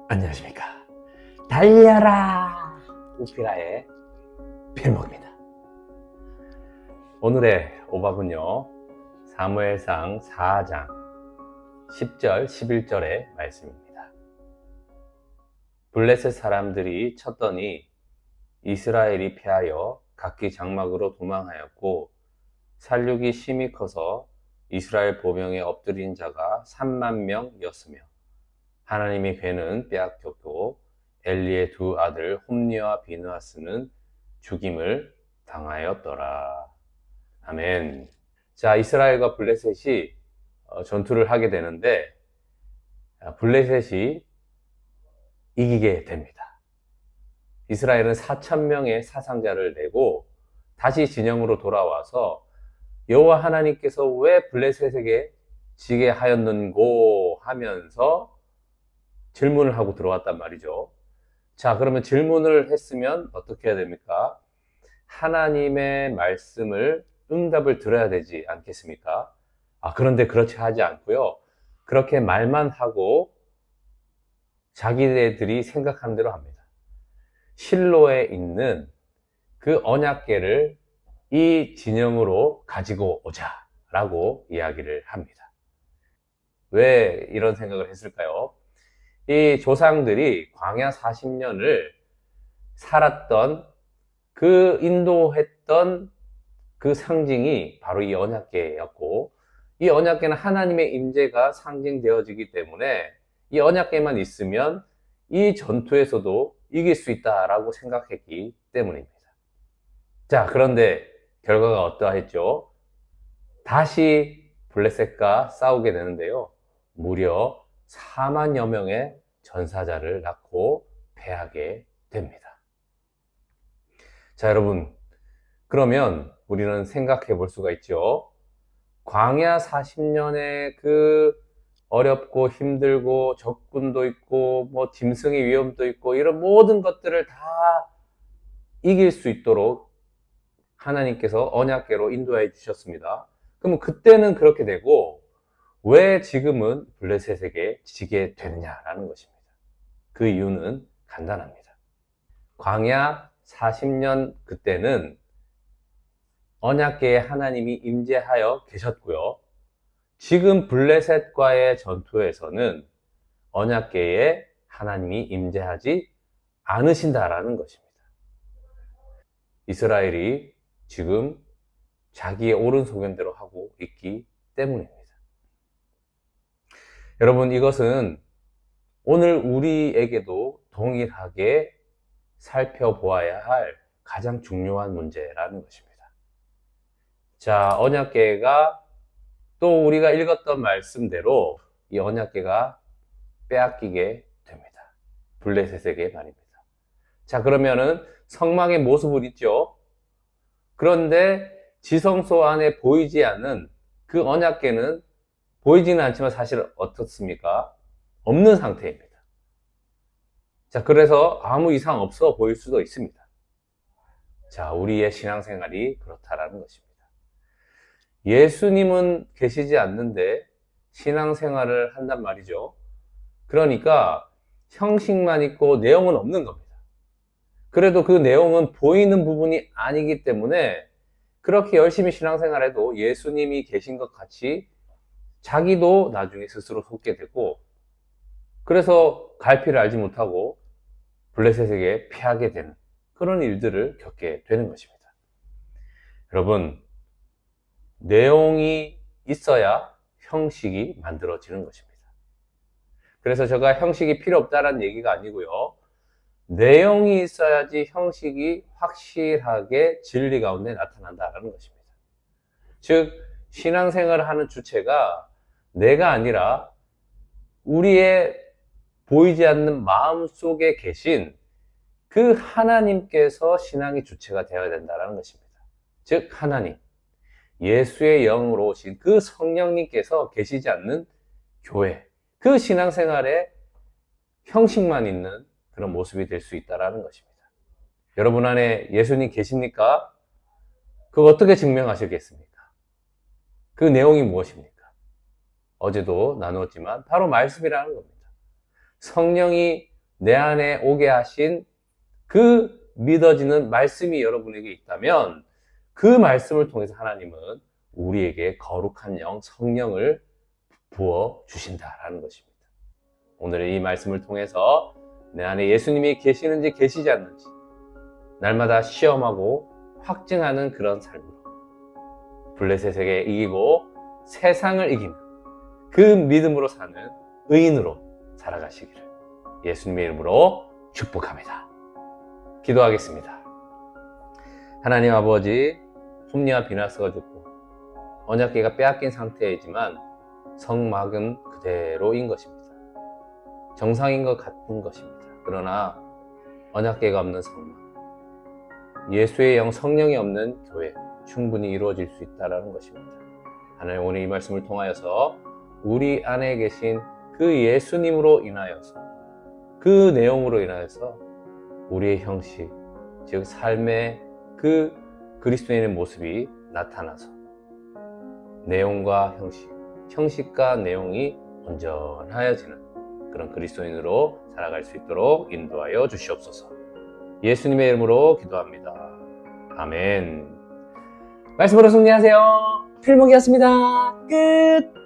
안녕하십니까. 달려라 우피라의 필목입니다. 오늘의 오밥은요, 사무엘상 4장 10절 11절의 말씀입니다. 블레셋 사람들이 쳤더니 이스라엘이 패하여 각기 장막으로 도망하였고, 살육이 심히 커서 이스라엘 보병에 엎드린 자가 3만 명이었으며, 하나님의 괴는 빼앗겼고 엘리의 두 아들 홈니와 비느하스는 죽임을 당하였더라. 아멘. 자, 이스라엘과 블레셋이 전투를 하게 되는데, 블레셋이 이기게 됩니다. 이스라엘은 4,000명의 사상자를 내고 다시 진영으로 돌아와서 여호와 하나님께서 왜 블레셋에게 지게 하였는고 하면서 질문을 하고 들어왔단 말이죠. 자, 그러면 질문을 했으면 어떻게 해야 됩니까? 하나님의 말씀을, 응답을 들어야 되지 않겠습니까? 그런데 그렇지 하지 않고요, 그렇게 말만 하고 자기네들이 생각하는 대로 합니다. 실로에 있는 그 언약궤를 이 진영으로 가지고 오자 라고 이야기를 합니다. 왜 이런 생각을 했을까요? 이 조상들이 광야 40년을 살았던, 그 인도했던 그 상징이 바로 이 언약궤였고, 이 언약궤는 하나님의 임재가 상징되어지기 때문에 이 언약궤만 있으면 이 전투에서도 이길 수 있다라고 생각했기 때문입니다. 자, 그런데 결과가 어떠했죠? 다시 블레셋과 싸우게 되는데요, 무려 4만여 명의 전사자를 낳고 패하게 됩니다. 자, 여러분, 그러면 우리는 생각해 볼 수가 있죠. 광야 40년의 그 어렵고 힘들고 적군도 있고 짐승의 위험도 있고 이런 모든 것들을 다 이길 수 있도록 하나님께서 언약궤로 인도해 주셨습니다. 그러면 그때는 그렇게 되고 왜 지금은 블레셋에게 지게 되느냐라는 것입니다. 그 이유는 간단합니다. 광야 40년 그때는 언약궤에 하나님이 임재하여 계셨고요, 지금 블레셋과의 전투에서는 언약궤에 하나님이 임재하지 않으신다라는 것입니다. 이스라엘이 지금 자기의 옳은 소견대로 하고 있기 때문입니다. 여러분, 이것은 오늘 우리에게도 동일하게 살펴보아야 할 가장 중요한 문제라는 것입니다. 자, 언약궤가 또 우리가 읽었던 말씀대로 이 언약궤가 빼앗기게 됩니다. 블레셋에게 말입니다. 자, 그러면은 성막의 모습을 있죠. 그런데 지성소 안에 보이지 않는 그 언약궤는 보이지는 않지만 사실 어떻습니까? 없는 상태입니다. 자, 그래서 아무 이상 없어 보일 수도 있습니다. 자, 우리의 신앙생활이 그렇다라는 것입니다. 예수님은 계시지 않는데 신앙생활을 한단 말이죠. 그러니까 형식만 있고 내용은 없는 겁니다. 그래도 그 내용은 보이는 부분이 아니기 때문에 그렇게 열심히 신앙생활해도 예수님이 계신 것 같이 자기도 나중에 스스로 속게 되고, 그래서 갈피를 알지 못하고 블레셋에게 피하게 되는 그런 일들을 겪게 되는 것입니다. 여러분, 내용이 있어야 형식이 만들어지는 것입니다. 그래서 제가 형식이 필요 없다는 얘기가 아니고요, 내용이 있어야지 형식이 확실하게 진리 가운데 나타난다는 것입니다. 즉, 신앙생활을 하는 주체가 내가 아니라 우리의 보이지 않는 마음 속에 계신 그 하나님께서 신앙의 주체가 되어야 된다는 것입니다. 즉, 하나님, 예수의 영으로 오신 그 성령님께서 계시지 않는 교회, 그 신앙생활에 형식만 있는 그런 모습이 될 수 있다는 것입니다. 여러분 안에 예수님 계십니까? 그거 어떻게 증명하시겠습니까? 그 내용이 무엇입니까? 어제도 나누었지만 바로 말씀이라는 겁니다. 성령이 내 안에 오게 하신 그 믿어지는 말씀이 여러분에게 있다면 그 말씀을 통해서 하나님은 우리에게 거룩한 영, 성령을 부어 주신다라는 것입니다. 오늘의 이 말씀을 통해서 내 안에 예수님이 계시는지 계시지 않는지 날마다 시험하고 확증하는 그런 삶으로 블레셋에게 이기고 세상을 이기는 그 믿음으로 사는 의인으로 살아가시기를 예수님의 이름으로 축복합니다. 기도하겠습니다. 하나님 아버지, 홈리와 비나스가 죽고 언약궤가 빼앗긴 상태이지만 성막은 그대로인 것입니다. 정상인 것 같은 것입니다. 그러나 언약궤가 없는 성막, 예수의 영 성령이 없는 교회 충분히 이루어질 수 있다는 것입니다. 하나님 오늘 이 말씀을 통하여서 우리 안에 계신 그 예수님으로 인하여서 그 내용으로 인하여서 우리의 형식, 즉 삶의 그 그리스도인의 모습이 나타나서 내용과 형식, 형식과 내용이 온전하여지는 그런 그리스도인으로 살아갈 수 있도록 인도하여 주시옵소서. 예수님의 이름으로 기도합니다. 아멘. 말씀으로 승리하세요. 필목이었습니다. 끝.